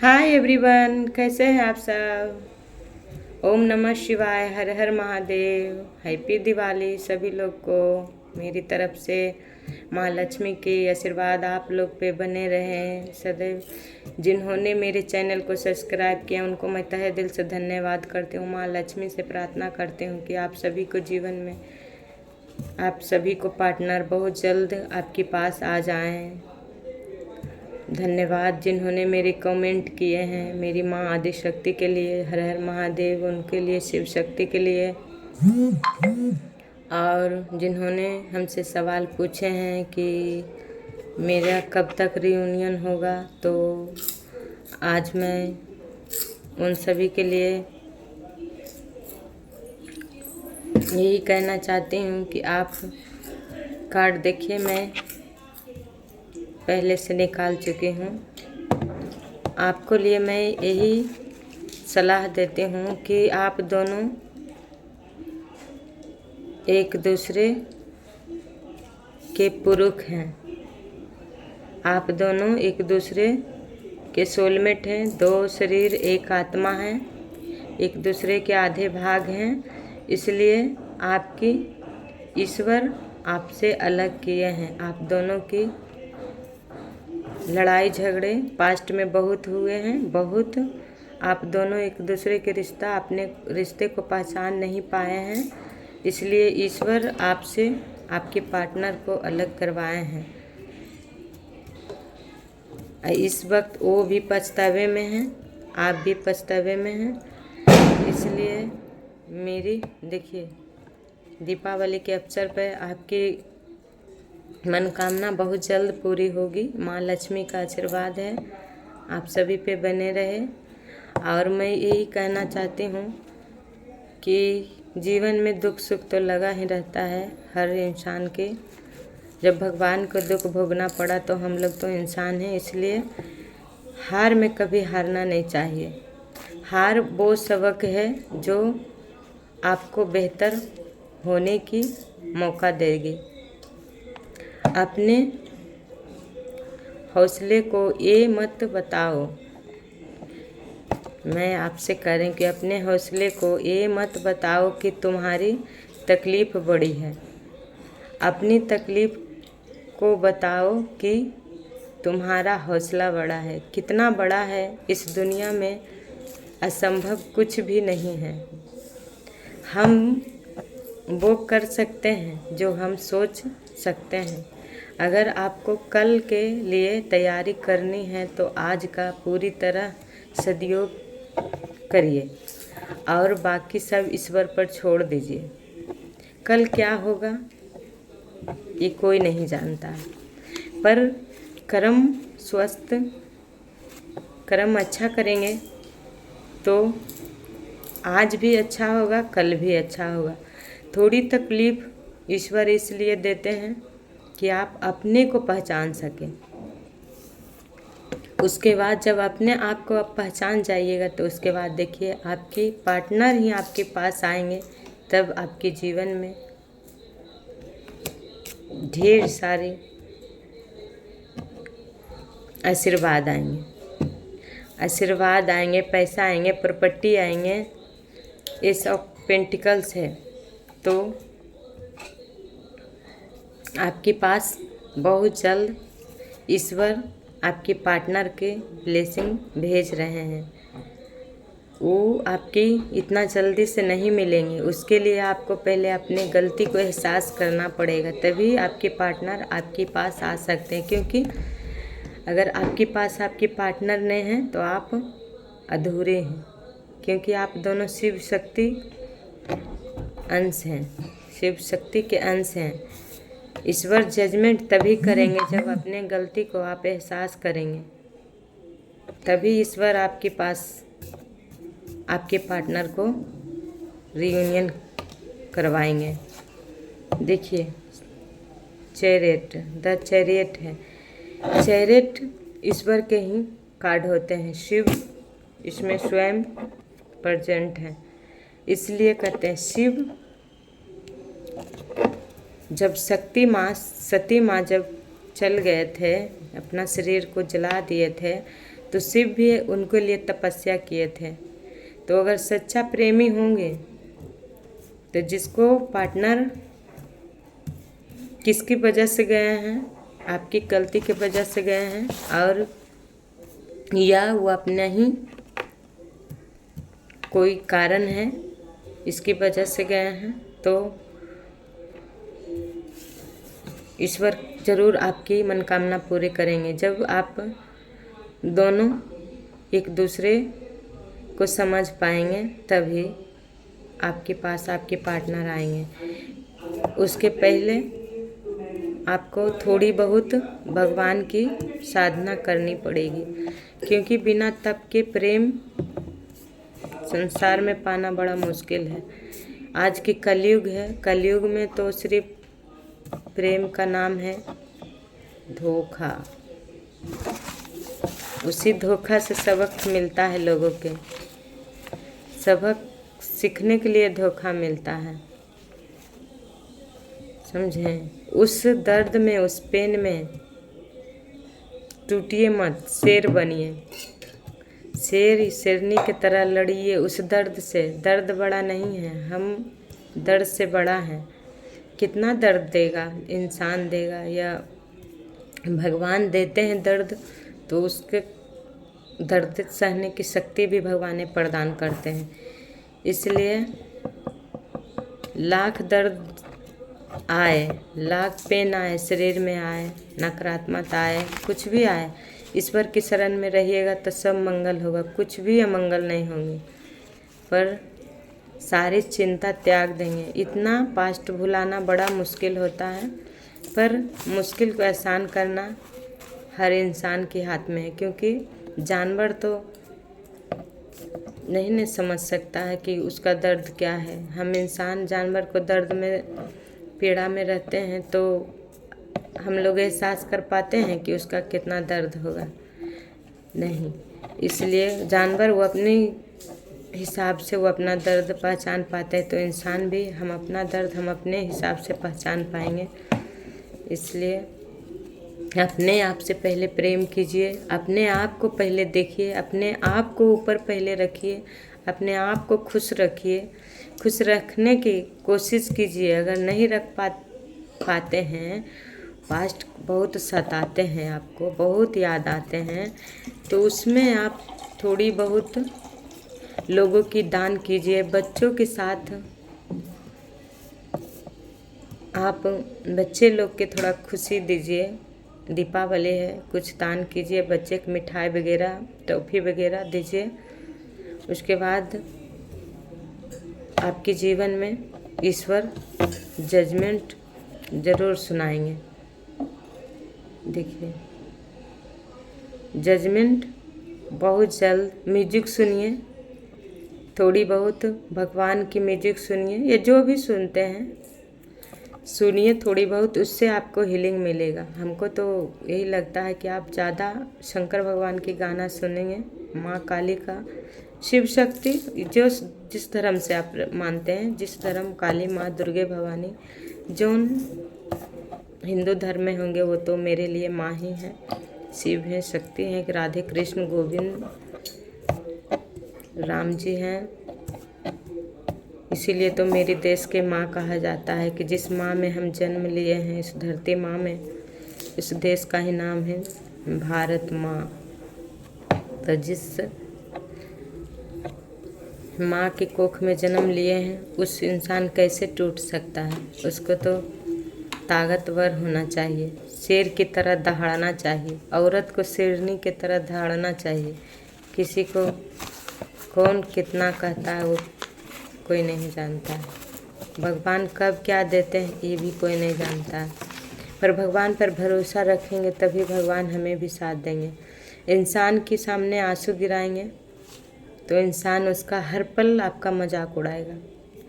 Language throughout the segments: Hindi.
हाय एवरीवन, कैसे हैं आप सब। ओम नमः शिवाय, हर हर महादेव, हैप्पी दिवाली सभी लोग को मेरी तरफ से। माँ लक्ष्मी की आशीर्वाद आप लोग पे बने रहें सदैव। जिन्होंने मेरे चैनल को सब्सक्राइब किया उनको मैं तहे दिल से धन्यवाद करती हूँ। माँ लक्ष्मी से प्रार्थना करती हूँ कि आप सभी को जीवन में, आप सभी को पार्टनर बहुत जल्द आपके पास आ जाएं। धन्यवाद जिन्होंने मेरे कमेंट किए हैं, मेरी माँ आदि शक्ति के लिए, हर हर महादेव उनके लिए, शिव शक्ति के लिए, और जिन्होंने हमसे सवाल पूछे हैं कि मेरा कब तक रियूनियन होगा। तो आज मैं उन सभी के लिए यही कहना चाहती हूँ कि आप कार्ड देखिए, मैं पहले से निकाल चुकी हूँ। आपको लिए मैं यही सलाह देती हूँ कि आप दोनों एक दूसरे के पूरक हैं। आप दोनों एक दूसरे के सोलमेट हैं। दो शरीर एक आत्मा है, एक दूसरे के आधे भाग हैं। इसलिए आपकी ईश्वर आपसे अलग किए हैं। आप दोनों की लड़ाई झगड़े पास्ट में बहुत हुए हैं, बहुत। आप दोनों एक दूसरे के रिश्ता, अपने रिश्ते को पहचान नहीं पाए हैं। इसलिए ईश्वर आपसे आपके पार्टनर को अलग करवाए हैं। इस वक्त वो भी पछतावे में हैं, आप भी पछतावे में हैं। इसलिए मेरी देखिए, दीपावली के अवसर पर आपकी मनोकामना बहुत जल्द पूरी होगी। माँ लक्ष्मी का आशीर्वाद है, आप सभी पे बने रहे। और मैं यही कहना चाहती हूँ कि जीवन में दुख सुख तो लगा ही रहता है हर इंसान के। जब भगवान को दुख भोगना पड़ा तो हम लोग तो इंसान हैं। इसलिए हार में कभी हारना नहीं चाहिए। हार वो सबक है जो आपको बेहतर होने की मौका देगी। अपने हौसले को ये मत बताओ, मैं आपसे कह रही हूँ कि अपने हौसले को ये मत बताओ कि तुम्हारी तकलीफ़ बड़ी है। अपनी तकलीफ़ को बताओ कि तुम्हारा हौसला बड़ा है। कितना बड़ा है, इस दुनिया में असंभव कुछ भी नहीं है। हम वो कर सकते हैं जो हम सोच सकते हैं। अगर आपको कल के लिए तैयारी करनी है तो आज का पूरी तरह सदुपयोग करिए और बाकी सब ईश्वर पर छोड़ दीजिए। कल क्या होगा ये कोई नहीं जानता, पर कर्म अच्छा करेंगे तो आज भी अच्छा होगा, कल भी अच्छा होगा। थोड़ी तकलीफ़ ईश्वर इसलिए देते हैं कि आप अपने को पहचान सकें। उसके बाद जब अपने आप को आप पहचान जाइएगा तो उसके बाद देखिए आपके पार्टनर ही आपके पास आएंगे। तब आपके जीवन में ढेर सारे आशीर्वाद आएंगे, पैसा आएंगे, प्रॉपर्टी आएंगे। ये सब पेंटिकल्स है। तो आपके पास बहुत जल्द ईश्वर आपके पार्टनर के ब्लेसिंग भेज रहे हैं। वो आपकी इतना जल्दी से नहीं मिलेंगे। उसके लिए आपको पहले अपने गलती को एहसास करना पड़ेगा, तभी आपके पार्टनर आपके पास आ सकते हैं। क्योंकि अगर आपके पास आपके पार्टनर नहीं हैं तो आप अधूरे हैं। क्योंकि आप दोनों शिव शक्ति अंश हैं, शिव शक्ति के अंश हैं। ईश्वर जजमेंट तभी करेंगे जब अपने गलती को आप एहसास करेंगे, तभी ईश्वर आपके पास आपके पार्टनर को रियूनियन करवाएंगे। देखिए चैरियट, द चैरियट है। चैरियट ईश्वर के ही कार्ड होते हैं। शिव इसमें स्वयं प्रेजेंट है। इसलिए कहते हैं शिव, जब सती माँ जब चल गए थे, अपना शरीर को जला दिए थे, तो शिव भी उनके लिए तपस्या किए थे। तो अगर सच्चा प्रेमी होंगे तो जिसको पार्टनर किसकी वजह से गए हैं, आपकी गलती की वजह से गए हैं, और या वो अपना ही कोई कारण है इसकी वजह से गए हैं, तो ईश्वर जरूर आपकी मनोकामना पूरी करेंगे। जब आप दोनों एक दूसरे को समझ पाएंगे तभी आपके पास आपके पार्टनर आएंगे। उसके पहले आपको थोड़ी बहुत भगवान की साधना करनी पड़ेगी, क्योंकि बिना तप के प्रेम संसार में पाना बड़ा मुश्किल है। आज की कलयुग है, कलयुग में तो सिर्फ प्रेम का नाम है धोखा। उसी धोखा से सबक मिलता है लोगों के, सबक सीखने के लिए धोखा मिलता है, समझें। उस दर्द में, उस पेन में टूटिए मत, शेर बनिए, शेरनी की तरह लड़िए उस दर्द से। दर्द बड़ा नहीं है, हम दर्द से बड़ा है। कितना दर्द देगा इंसान देगा या भगवान देते हैं दर्द, तो उसके दर्द सहने की शक्ति भी भगवान प्रदान करते हैं। इसलिए लाख दर्द आए, लाख पेन आए, शरीर में आए, नकारात्मक आए, कुछ भी आए, ईश्वर की शरण में रहिएगा तो सब मंगल होगा, कुछ भी अमंगल नहीं होंगे। पर सारी चिंता त्याग देंगे। इतना पास्ट भुलाना बड़ा मुश्किल होता है, पर मुश्किल को आसान करना हर इंसान के हाथ में है, क्योंकि जानवर तो नहीं समझ सकता है कि उसका दर्द क्या है। हम इंसान जानवर को दर्द में, पीड़ा में रहते हैं तो हम लोग एहसास कर पाते हैं कि उसका कितना दर्द होगा, नहीं। इसलिए जानवर वो अपने हिसाब से वो अपना दर्द पहचान पाते हैं, तो इंसान भी हम अपना दर्द हम अपने हिसाब से पहचान पाएंगे। इसलिए अपने आप से पहले प्रेम कीजिए, अपने आप को पहले देखिए, अपने आप को ऊपर पहले रखिए, अपने आप को खुश रखिए, खुश रखने की कोशिश कीजिए। अगर नहीं रख पाते हैं, पास्ट बहुत सताते हैं, आपको बहुत याद आते हैं, तो उसमें आप थोड़ी बहुत लोगों की दान कीजिए। बच्चों के साथ आप बच्चे लोग के थोड़ा खुशी दीजिए। दीपावली है, कुछ दान कीजिए, बच्चे को मिठाई वगैरह, टॉफ़ी वगैरह दीजिए। उसके बाद आपके जीवन में ईश्वर जजमेंट ज़रूर सुनाएंगे। देखिए जजमेंट बहुत जल्द। म्यूजिक सुनिए, थोड़ी बहुत भगवान की म्यूजिक सुनिए, या जो भी सुनते हैं सुनिए थोड़ी बहुत, उससे आपको हीलिंग मिलेगा। हमको तो यही लगता है कि आप ज़्यादा शंकर भगवान की गाना सुनेंगे, माँ काली का, शिव शक्ति, जो जिस धर्म से आप मानते हैं, जिस धर्म, काली माँ, दुर्गे भवानी, जो हिंदू धर्म में होंगे वो तो मेरे लिए माँ ही हैं, शिव हैं, शक्ति हैं, राधे कृष्ण गोविंद राम जी हैं। इसीलिए तो मेरी देश के माँ कहा जाता है कि जिस माँ में हम जन्म लिए हैं, इस धरती माँ में, इस देश का ही नाम है भारत माँ। तो जिस माँ के कोख में जन्म लिए हैं, उस इंसान कैसे टूट सकता है? उसको तो ताकतवर होना चाहिए, शेर की तरह दहाड़ना चाहिए, औरत को शेरनी की तरह दहाड़ना चाहिए। किसी को कौन कितना कहता है वो कोई नहीं जानता है। भगवान कब क्या देते हैं ये भी कोई नहीं जानता है, पर भगवान पर भरोसा रखेंगे तभी भगवान हमें भी साथ देंगे। इंसान के सामने आंसू गिराएंगे तो इंसान उसका हर पल आपका मजाक उड़ाएगा,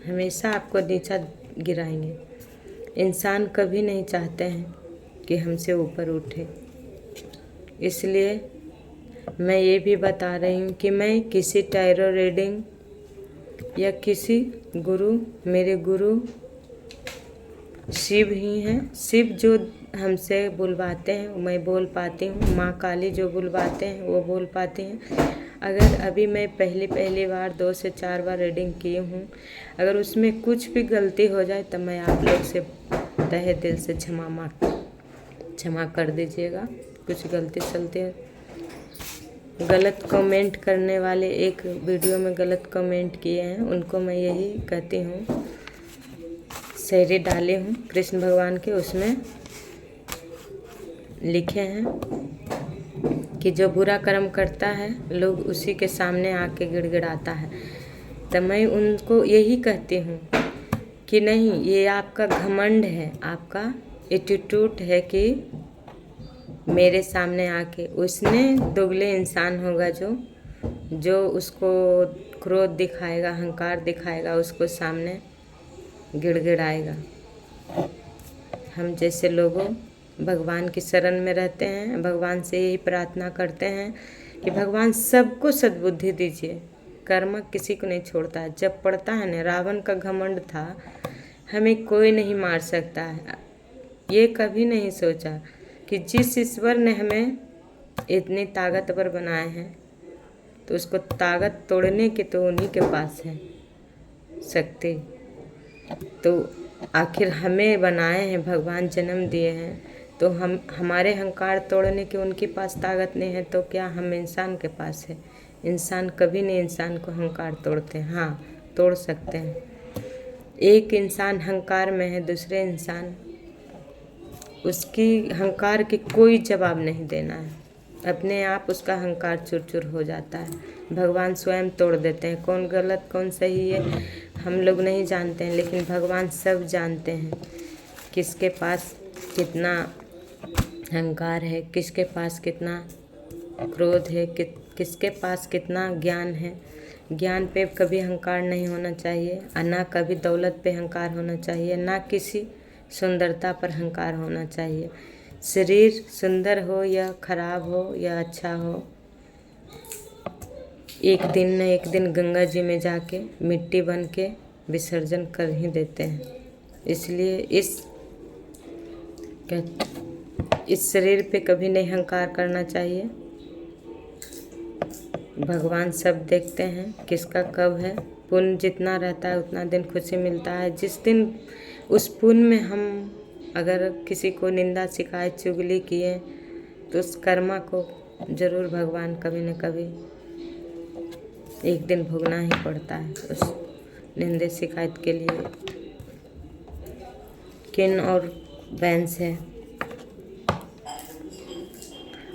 हमेशा आपको नीचा गिराएंगे। इंसान कभी नहीं चाहते हैं कि हमसे ऊपर उठे। इसलिए मैं ये भी बता रही हूँ कि मैं किसी टैरो रीडिंग या किसी गुरु, मेरे गुरु शिव ही हैं। शिव जो हमसे बुलवाते हैं मैं बोल पाती हूँ, माँ काली जो बुलवाते हैं वो बोल पाती हैं। अगर अभी मैं पहली बार 2 से 4 बार रीडिंग की हूँ, अगर उसमें कुछ भी गलती हो जाए तो मैं आप लोग से तहे दिल से क्षमा कर दीजिएगा। कुछ गलती चलती है। गलत कमेंट करने वाले एक वीडियो में गलत कमेंट किए हैं, उनको मैं यही कहती हूँ, शायरी डाली हूँ कृष्ण भगवान के, उसमें लिखे हैं कि जो बुरा कर्म करता है लोग उसी के सामने आके गिड़गिड़ाता है। तो मैं उनको यही कहती हूँ कि नहीं, ये आपका घमंड है, आपका एटीट्यूड है कि मेरे सामने आके, उसने दोगले इंसान होगा जो उसको क्रोध दिखाएगा, अहंकार दिखाएगा, उसको सामने गिड़गिड़ाएगा। हम जैसे लोगों भगवान की शरण में रहते हैं, भगवान से यही प्रार्थना करते हैं कि भगवान सबको सद्बुद्धि दीजिए। कर्म किसी को नहीं छोड़ता है। जब पड़ता है ना, रावण का घमंड था हमें कोई नहीं मार सकता है, ये कभी नहीं सोचा कि जिस ईश्वर ने हमें इतनी ताकतवर बनाए हैं तो उसको ताकत तोड़ने के तो उन्हीं के पास है शक्ति। तो आखिर हमें बनाए हैं भगवान, जन्म दिए हैं, तो हमारे अहंकार तोड़ने के उनके पास ताकत नहीं है, तो क्या हम इंसान के पास है? इंसान कभी नहीं इंसान को अहंकार तोड़ते हैं। हाँ, तोड़ सकते हैं। एक इंसान अहंकार में है, दूसरे इंसान उसकी अहंकार के कोई जवाब नहीं देना है, अपने आप उसका अहंकार चूर हो जाता है। भगवान स्वयं तोड़ देते हैं। कौन गलत कौन सही है हम लोग नहीं जानते हैं, लेकिन भगवान सब जानते हैं, किसके पास कितना अहंकार है, किसके पास कितना क्रोध है, किसके पास कितना ज्ञान है। ज्ञान पे कभी अहंकार नहीं होना चाहिए, और ना कभी दौलत पे अहंकार होना चाहिए, ना किसी सुंदरता पर अहंकार होना चाहिए। शरीर सुंदर हो या खराब हो या अच्छा हो, एक दिन न एक दिन गंगा जी में जाके मिट्टी बन के विसर्जन कर ही देते हैं। इसलिए इस शरीर पे कभी नहीं अहंकार करना चाहिए। भगवान सब देखते हैं किसका कब है। पुण्य जितना रहता है उतना दिन खुशी मिलता है। जिस दिन उस पुण्य में हम अगर किसी को निंदा शिकायत चुगली किए तो उस कर्मा को जरूर भगवान कभी न कभी एक दिन भोगना ही पड़ता है। उस निंदे शिकायत के लिए किन और बैंस है।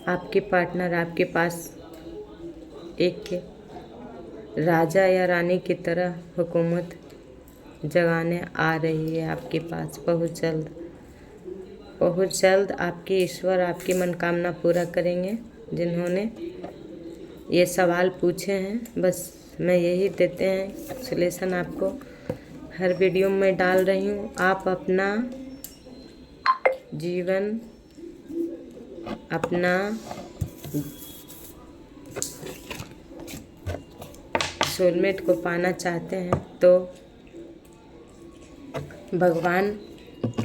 आपके पार्टनर आपके पास एक राजा या रानी की तरह हुकूमत जगाने आ रही है आपके पास। बहुत जल्द आपके ईश्वर आपकी मनोकामना पूरा करेंगे। जिन्होंने ये सवाल पूछे हैं, बस मैं यही देते हैं सॉल्यूशन आपको हर वीडियो में डाल रही हूँ। आप अपना जीवन, अपना सोलमेट को पाना चाहते हैं तो भगवान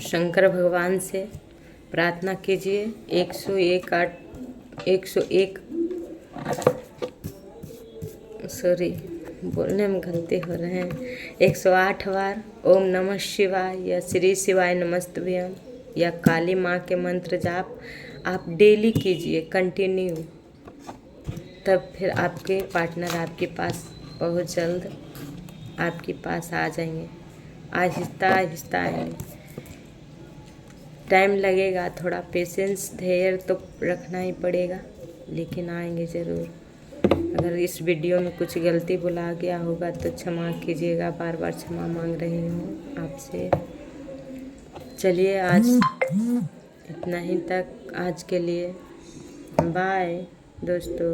शंकर भगवान से प्रार्थना कीजिए। 101 सॉरी बोलने में गलती हो रहे हैं, 108 बार ओम नमः शिवाय या श्री शिवाय नमस्तुभ्यम या काली माँ के मंत्र जाप आप डेली कीजिए कंटिन्यू। तब फिर आपके पार्टनर आपके पास बहुत जल्द आपके पास आ जाएंगे। आहिस्ता आहिस्ता आएंगे, टाइम लगेगा, थोड़ा पेशेंस धैर्य तो रखना ही पड़ेगा, लेकिन आएंगे ज़रूर। अगर इस वीडियो में कुछ गलती बुला गया होगा तो क्षमा कीजिएगा। बार बार क्षमा मांग रही हूँ आपसे। चलिए आज इतना ही तक आज के लिए। बाय दोस्तों।